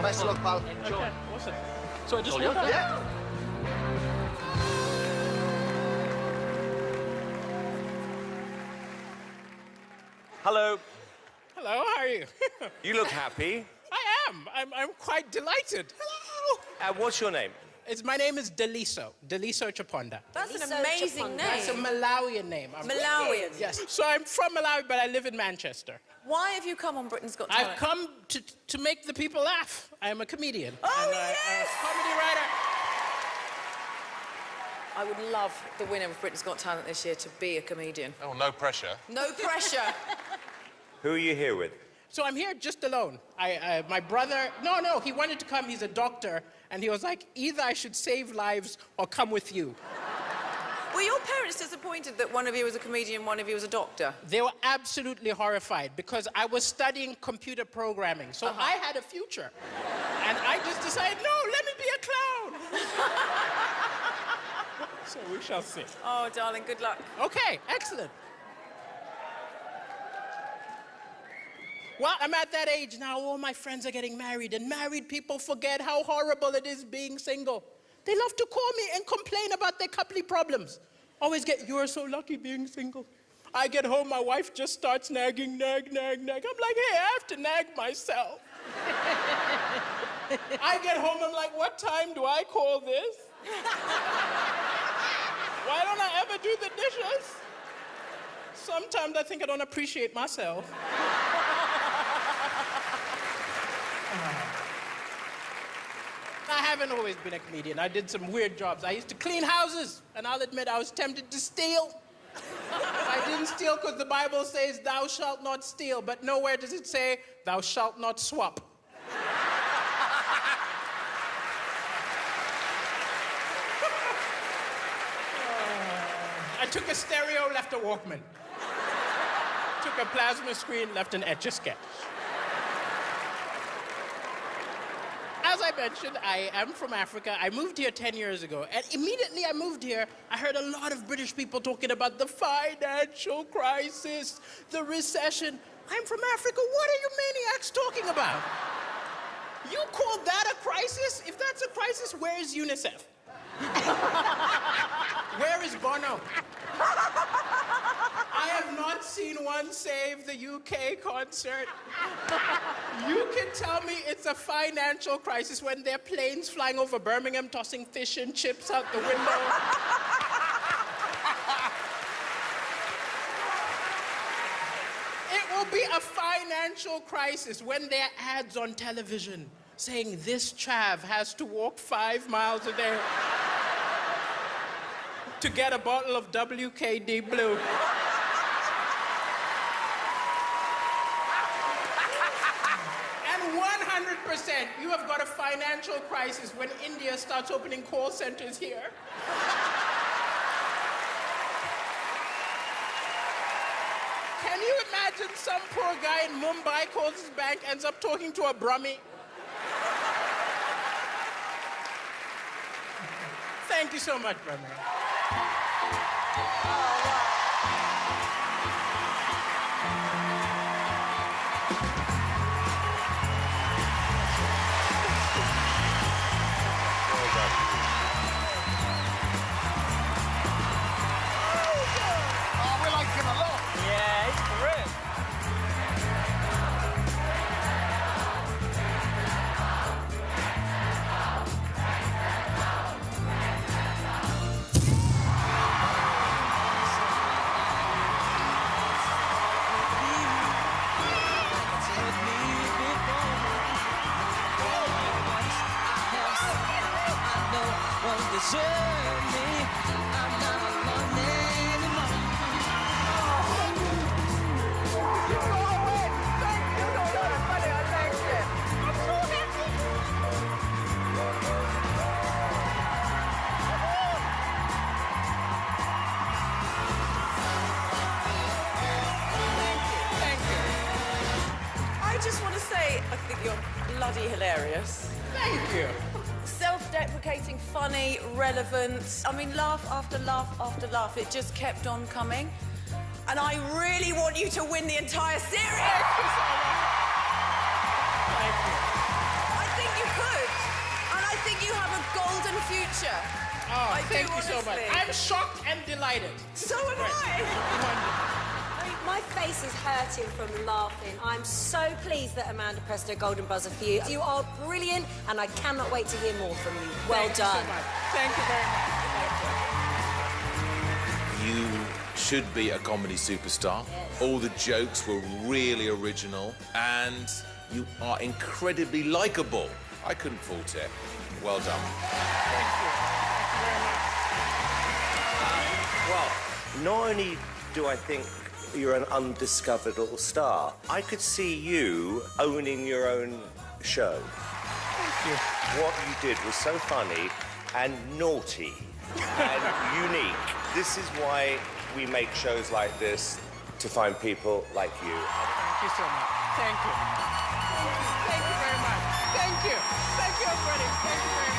Best of luck, pal. Enjoy. Okay, awesome. So I just walk up? Yeah. Hello. Hello, how are you? You look happy. I am. I'm quite delighted. Hello. What's your name? My name is Daliso. Daliso Chaponda. That's an amazing name. It's a Malawian name. Malawian? Yes. So I'm from Malawi, but I live in Manchester. Why have you come on Britain's Got Talent? I've come to make the people laugh. I am a comedian. Oh, and yes! I'm a comedy writer. I would love the winner of Britain's Got Talent this year to be a comedian. Oh, no pressure. No pressure. Who are you here with? So I'm here just alone. My brother, no, he wanted to come. He's a doctor. And he was like, either I should save lives or come with you. Were your parents disappointed that one of you was a comedian, one of you was a doctor? They were absolutely horrified because I was studying computer programming. So I had a future. And I just decided, no, let me be a clown. So we shall see. Oh, darling, good luck. Okay, excellent. Well, I'm at that age now, all my friends are getting married, and married people forget how horrible it is being single. They love to call me and complain about their coupley problems. Always get, you are so lucky being single. I get home, my wife just starts nagging, nag. I'm like, hey, I have to nag myself. I get home, I'm like, what time do I call this? Why don't I ever do the dishes? Sometimes I think I don't appreciate myself. I haven't always been a comedian. I did some weird jobs. I used to clean houses, and I'll admit I was tempted to steal. I didn't steal because the Bible says, thou shalt not steal, but nowhere does it say, thou shalt not swap. I took a stereo, left a Walkman. Took a plasma screen, left an Etch-a-Sketch. As I mentioned, I am from Africa. I moved here 10 years ago. And immediately I moved here, I heard a lot of British people talking about the financial crisis, the recession. I'm from Africa. What are you maniacs talking about? You call that a crisis? If that's a crisis, where is UNICEF? Where is Bono? I have not seen one save the UK concert. You can tell me it's a financial crisis when there are planes flying over Birmingham tossing fish and chips out the window. It will be a financial crisis when there are ads on television saying this chav has to walk 5 miles a day to get a bottle of WKD Blue. And 100%, you have got a financial crisis when India starts opening call centers here. Can you imagine some poor guy in Mumbai calls his bank, ends up talking to a Brummy? Thank you so much, Brummy. Bloody hilarious. Thank you. Self-deprecating, funny, relevant. I mean, laugh after laugh after laugh. It just kept on coming. And I really want you to win the entire series. Thank you so much. Thank you. I think much. I'm shocked and delighted. So am I. My face is hurting from laughing. I'm so pleased that Amanda pressed her golden buzzer for you. You are brilliant, and I cannot wait to hear more from you. Well Thank done. you so much. Thank you very much. Thank you. You should be a comedy superstar. Yes. All the jokes were really original, and you are incredibly likable. I couldn't fault it. Well done. Thank you. Well, not only do I think you're an undiscovered little star, I could see you owning your own show. Thank you. What you did was so funny and naughty and unique. This is why we make shows like this, to find people like you. Thank you so much. Thank you. Thank you very much. Thank you. Thank you, everybody. Thank you very much.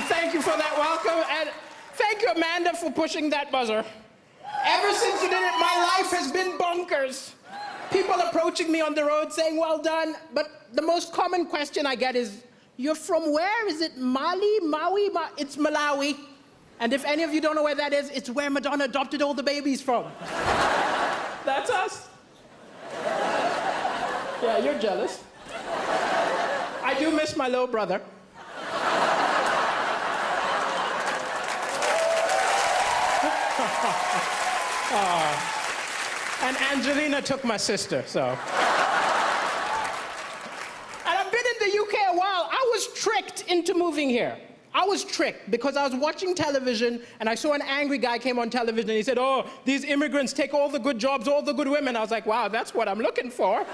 Thank you for that welcome, and thank you, Amanda, for pushing that buzzer. Ever since you did it, my life has been bonkers. People approaching me on the road saying, well done, but the most common question I get is, you're from where? Is it Mali, Maui? It's Malawi. And if any of you don't know where that is, it's where Madonna adopted all the babies from. That's us. Yeah, you're jealous. I do miss my little brother. And Angelina took my sister, so. And I've been in the UK a while. I was tricked into moving here. I was tricked because I was watching television and I saw an angry guy came on television and he said, oh, these immigrants take all the good jobs, all the good women. I was like, wow, that's what I'm looking for.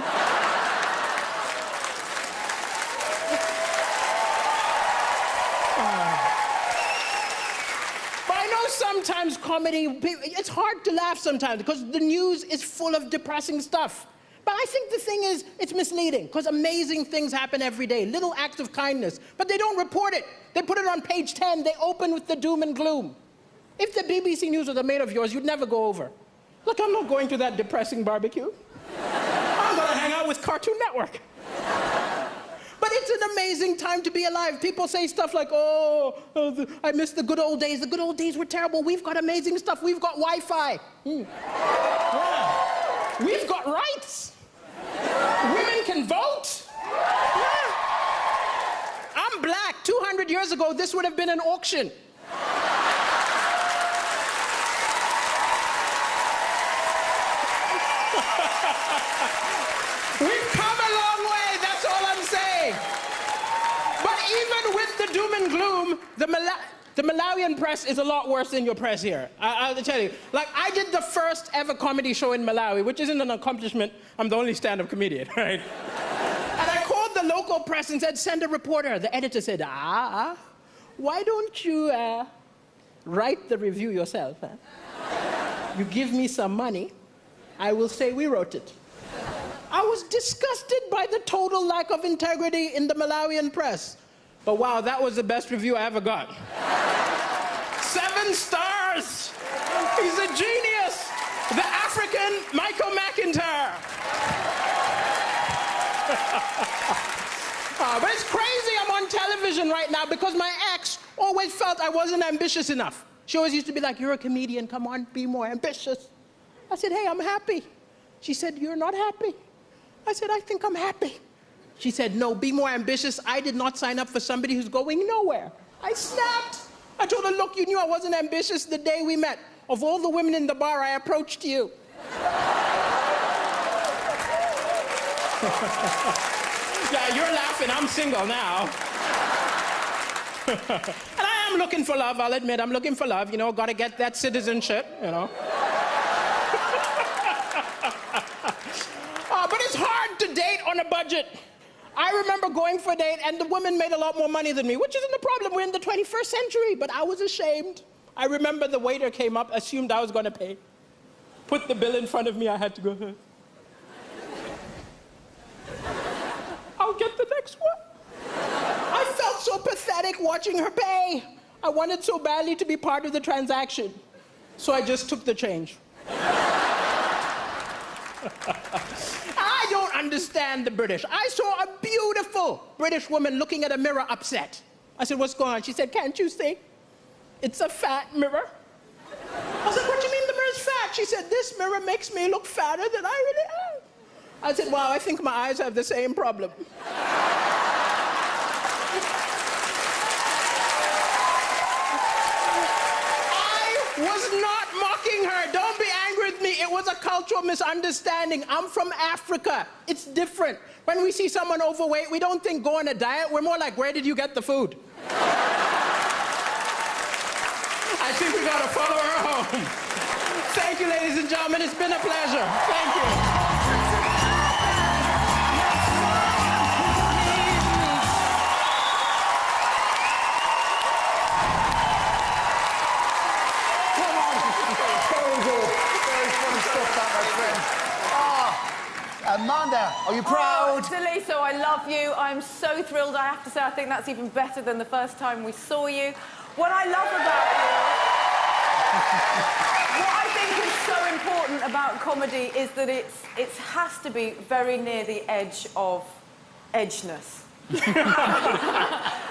Sometimes comedy, it's hard to laugh sometimes because the news is full of depressing stuff. But I think the thing is, it's misleading because amazing things happen every day, little acts of kindness, but they don't report it. They put it on page 10, they open with the doom and gloom. If the BBC News was a mate of yours, you'd never go over. Look, I'm not going to that depressing barbecue. I'm gonna hang out with Cartoon Network. But it's an amazing time to be alive. People say stuff like, I miss the good old days. The good old days were terrible. We've got amazing stuff. We've got Wi-Fi. Yeah. We've got rights. Women can vote. Yeah. I'm black. 200 years ago, this would have been an auction. We've come a long way, that's all I'm saying. But even with the doom and gloom, the Malawian press is a lot worse than your press here. I'll tell you. Like, I did the first ever comedy show in Malawi, which isn't an accomplishment. I'm the only stand-up comedian, right? And I called the local press and said, send a reporter. The editor said, why don't you write the review yourself? Huh? You give me some money, I will say we wrote it. I was disgusted by the total lack of integrity in the Malawian press. But wow, that was the best review I ever got. 7 stars! He's a genius! The African Michael McIntyre! But it's crazy I'm on television right now because my ex always felt I wasn't ambitious enough. She always used to be like, you're a comedian, come on, be more ambitious. I said, hey, I'm happy. She said, you're not happy. I said, I think I'm happy. She said, no, be more ambitious. I did not sign up for somebody who's going nowhere. I snapped. I told her, look, you knew I wasn't ambitious the day we met. Of all the women in the bar, I approached you. Yeah, you're laughing. I'm single now. And I am looking for love, I'll admit. I'm looking for love, you know, gotta get that citizenship, you know. But it's hard to date on a budget. I remember going for a date and the woman made a lot more money than me, which isn't a problem, we're in the 21st century, but I was ashamed. I remember the waiter came up, assumed I was gonna pay. Put the bill in front of me, I had to go, I'll get the next one. I felt so pathetic watching her pay. I wanted so badly to be part of the transaction. So I just took the change. I don't understand the British. I saw a beautiful British woman looking at a mirror upset. I said, what's going on? She said, can't you see? It's a fat mirror. I said, what do you mean the mirror's fat? She said, this mirror makes me look fatter than I really am. I said, wow, I think my eyes have the same problem. I was not mocking her. Don't be angry with me. It was a cultural misunderstanding. I'm from Africa. It's different. When we see someone overweight, we don't think go on a diet. We're more like, where did you get the food? I think we gotta follow her home. Thank you, ladies and gentlemen. It's been a pleasure. Thank you. Amanda, are you proud? Daliso, I love you. I'm so thrilled. I have to say, I think that's even better than the first time we saw you. What I love about you, what I think is so important about comedy is that it has to be very near the edge of edgeness.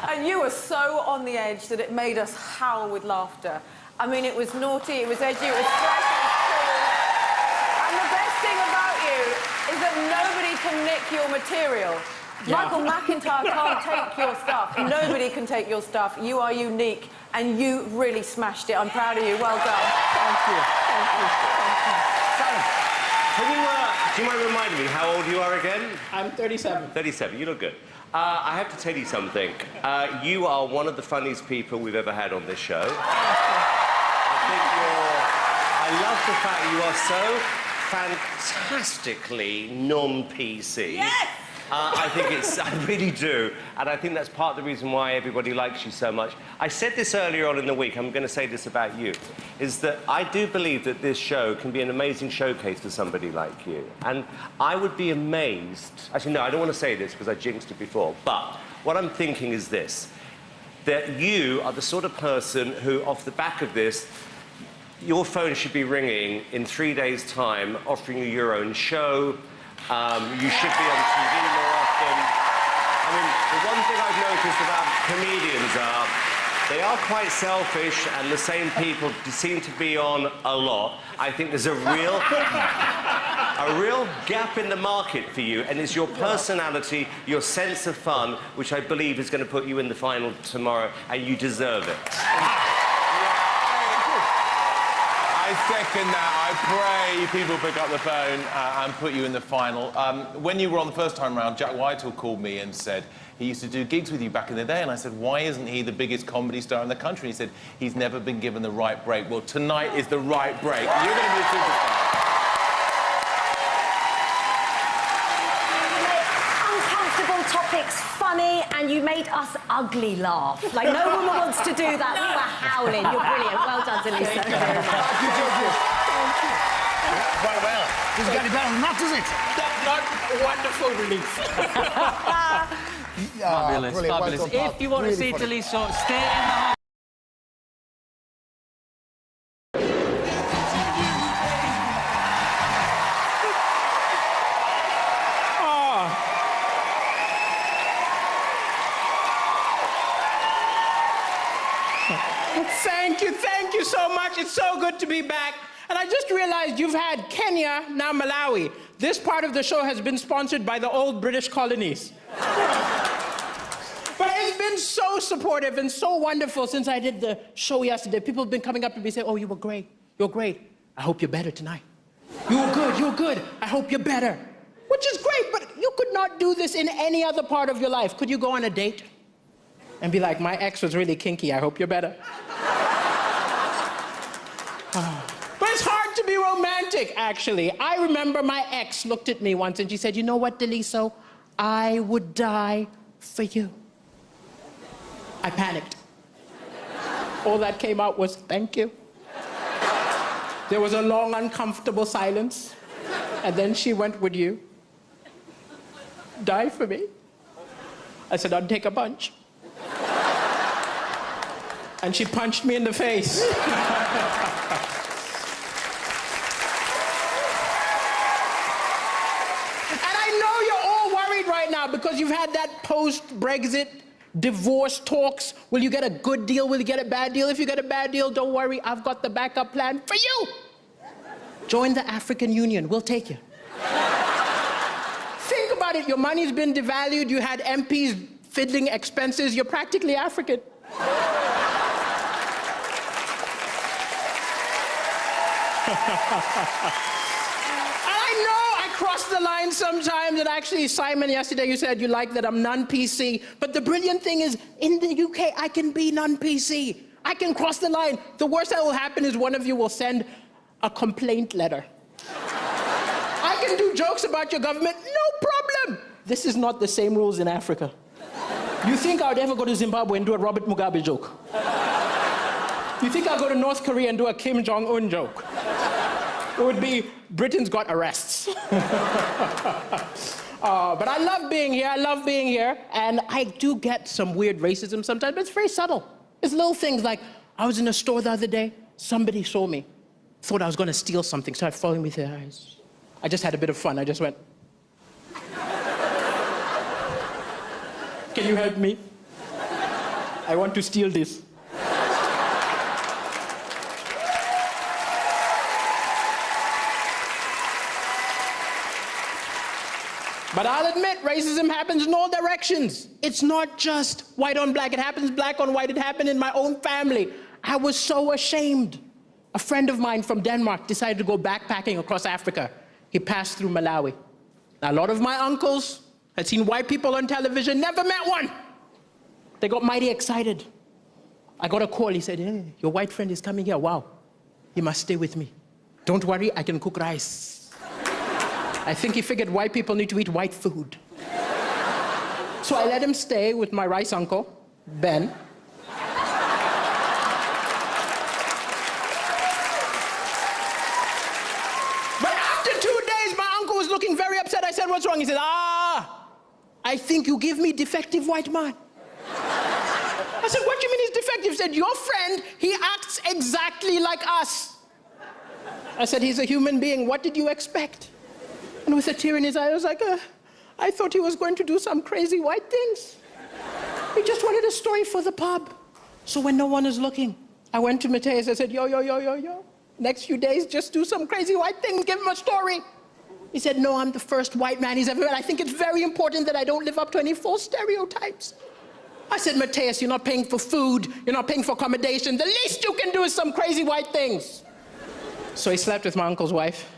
And you were so on the edge that it made us howl with laughter. I mean, it was naughty, it was edgy, it was fresh, it was cool. And the best thing about you is that nobody can nick your material. Yeah. Michael McIntyre can't take your stuff. Nobody can take your stuff. You are unique, and you really smashed it. I'm proud of you. Well done. Thank you. Thank you. Thank you. Can you, do you mind reminding me how old you are again? I'm 37. 37, you look good. I have to tell you something. You are one of the funniest people we've ever had on this show. I love the fact you are so fantastically non-PC. Yes! I really do. And I think that's part of the reason why everybody likes you so much. I said this earlier on in the week, I'm going to say this about you, is that I do believe that this show can be an amazing showcase for somebody like you. And I would be amazed... Actually, no, I don't want to say this because I jinxed it before, but what I'm thinking is this, that you are the sort of person who, off the back of this, your phone should be ringing in 3 days' time, offering you your own show. You should be on TV more often. I mean, the one thing I've noticed about comedians are they are quite selfish, and the same people seem to be on a lot. I think there's a real gap in the market for you, and it's your personality, your sense of fun, which I believe is going to put you in the final tomorrow, and you deserve it. I second that. I pray people pick up the phone and put you in the final. When you were on the first time round, Jack Whitehall called me and said he used to do gigs with you back in the day, and I said, why isn't he the biggest comedy star in the country? He said, he's never been given the right break. Well, tonight is the right break. You're going to be a superstar. Uncomfortable topics funny, and you made us ugly laugh. Like, no woman wants to do that. We were howling. You're brilliant. Well done, Daliso. Thank you, judges. Well. Doesn't get any better than that, does it? Not wonderful relief. Fabulous, brilliant. fabulous. Well done, If you want really to see funny. Daliso, stay in the house. Thank you so much. It's so good to be back. And I just realized you've had Kenya, now Malawi. This part of the show has been sponsored by the old British colonies. But it's been so supportive and so wonderful since I did the show yesterday. People have been coming up to me saying, oh, you were great. You're great. I hope you're better tonight. You were good. You're good. I hope you're better. Which is great, but you could not do this in any other part of your life. Could you go on a date and be like, my ex was really kinky. I hope you're better. But it's hard to be romantic, actually. I remember my ex looked at me once and she said, you know what, Daliso? I would die for you. I panicked. All that came out was, thank you. There was a long, uncomfortable silence. And then she went, would you die for me? I said, I'd take a bunch. And she punched me in the face. And I know you're all worried right now because you've had that post-Brexit divorce talks. Will you get a good deal? Will you get a bad deal? If you get a bad deal, don't worry. I've got the backup plan for you. Join the African Union. We'll take you. Think about it. Your money's been devalued. You had MPs fiddling expenses. You're practically African. I know I cross the line sometimes, and actually, Simon, yesterday you said you like that I'm non-PC, but the brilliant thing is, in the UK, I can be non-PC. I can cross the line. The worst that will happen is one of you will send a complaint letter. I can do jokes about your government, no problem. This is not the same rules in Africa. You think I would ever go to Zimbabwe and do a Robert Mugabe joke? You think I'll go to North Korea and do a Kim Jong-un joke? It would be, Britain's got arrests. But I love being here, and I do get some weird racism sometimes, but it's very subtle. It's little things like, I was in a store the other day, somebody saw me, thought I was gonna steal something, started following me with their eyes. I just had a bit of fun, I just went, can you help me? I want to steal this. But I'll admit, racism happens in all directions. It's not just white on black. It happens black on white. It happened in my own family. I was so ashamed. A friend of mine from Denmark decided to go backpacking across Africa. He passed through Malawi. Now, a lot of my uncles had seen white people on television, never met one. They got mighty excited. I got a call. He said, hey, your white friend is coming here. Wow, he must stay with me. Don't worry, I can cook rice. I think he figured white people need to eat white food. So I let him stay with my rice uncle, Ben. But after 2 days, my uncle was looking very upset. I said, what's wrong? He said, I think you give me defective white man. I said, what do you mean he's defective? He said, your friend, he acts exactly like us. I said, he's a human being. What did you expect? And with a tear in his eye, I was like, I thought he was going to do some crazy white things. He just wanted a story for the pub. So when no one is looking, I went to Mateus. I said, yo. Next few days, just do some crazy white things. Give him a story. He said, no, I'm the first white man he's ever met. I think it's very important that I don't live up to any false stereotypes. I said, Mateus, you're not paying for food. You're not paying for accommodation. The least you can do is some crazy white things. So he slept with my uncle's wife.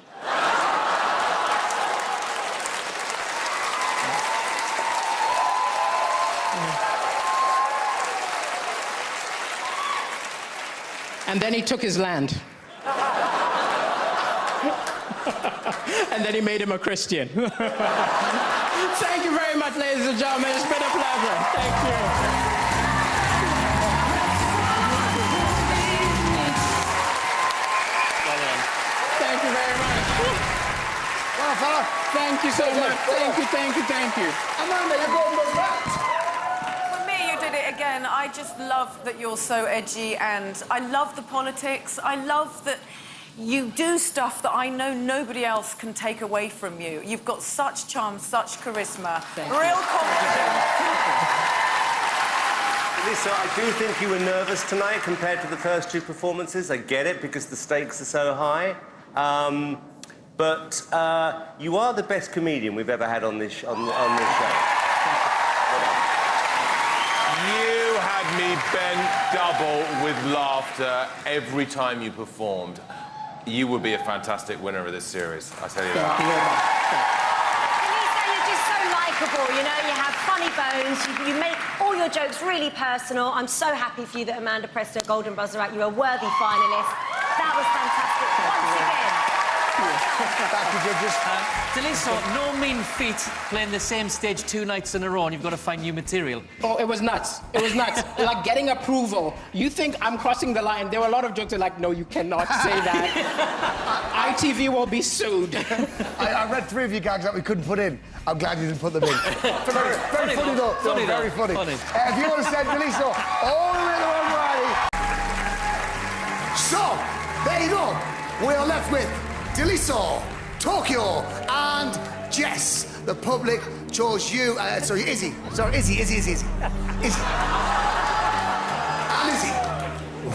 And then he took his land. And then he made him a Christian. Thank you very much, ladies and gentlemen. It's been a pleasure. Thank you. Thank you very much. Well, fella. Thank you so much. Thank you. Amanda, you're going to back. For me, you did it again. I just love that you're so edgy, and I love the politics. I love that you do stuff that I know nobody else can take away from you. You've got such charm, such charisma, real confidence. Lisa, I do think you were nervous tonight compared to the first two performances. I get it, because the stakes are so high. But you are the best comedian we've ever had on this show. You had me bent double with laughter every time you performed. You would be a fantastic winner of this series, I tell you that. Daliso, you're just so likeable, you know, you have funny bones, you make all your jokes really personal. I'm so happy for you that Amanda pressed her golden buzzer out. You're a worthy finalist. That was fantastic. Once again. Thank you, judges. Daliso, no mean feat playing the same stage 2 nights in a row, and you've got to find new material. Oh, it was nuts. It was nuts. Like getting approval. You think I'm crossing the line. There were a lot of jokes that like, no, you cannot say that. ITV will be sued. I read 3 of your gags that we couldn't put in. I'm glad you didn't put them in. Very funny though. Funny Very though. funny. Funny. If you want to send Daliso all the way to the one variety. there you go. We are left with Daliso, Tokyo, and Jess. The public chose you. Sorry, Izzy. Sorry, Izzy. Izzy. And Izzy.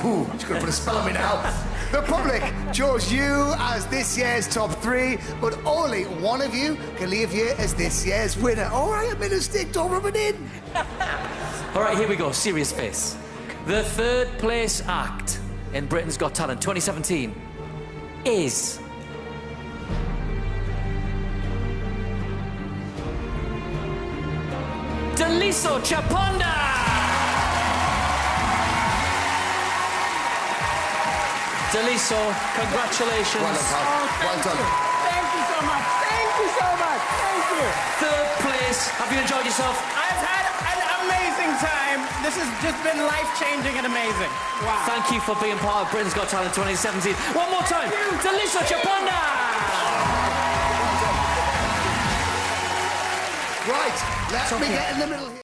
Ooh, she's going to put a spell on me now. The public chose you as this year's top 3, but only one of you can leave here as this year's winner. All right, I made a mistake, don't rub it in. All right, here we go, serious face. The third place act in Britain's Got Talent 2017 is... Daliso Chaponda! Daliso, congratulations. Well done, pal. Well done. Thank you so much. Thank you so much. Thank you. Third place. Have you enjoyed yourself? I've had an amazing time. This has just been life-changing and amazing. Wow. Thank you for being part of Britain's Got Talent 2017. One more time. Daliso Chaponda! Right, let me get in the middle here.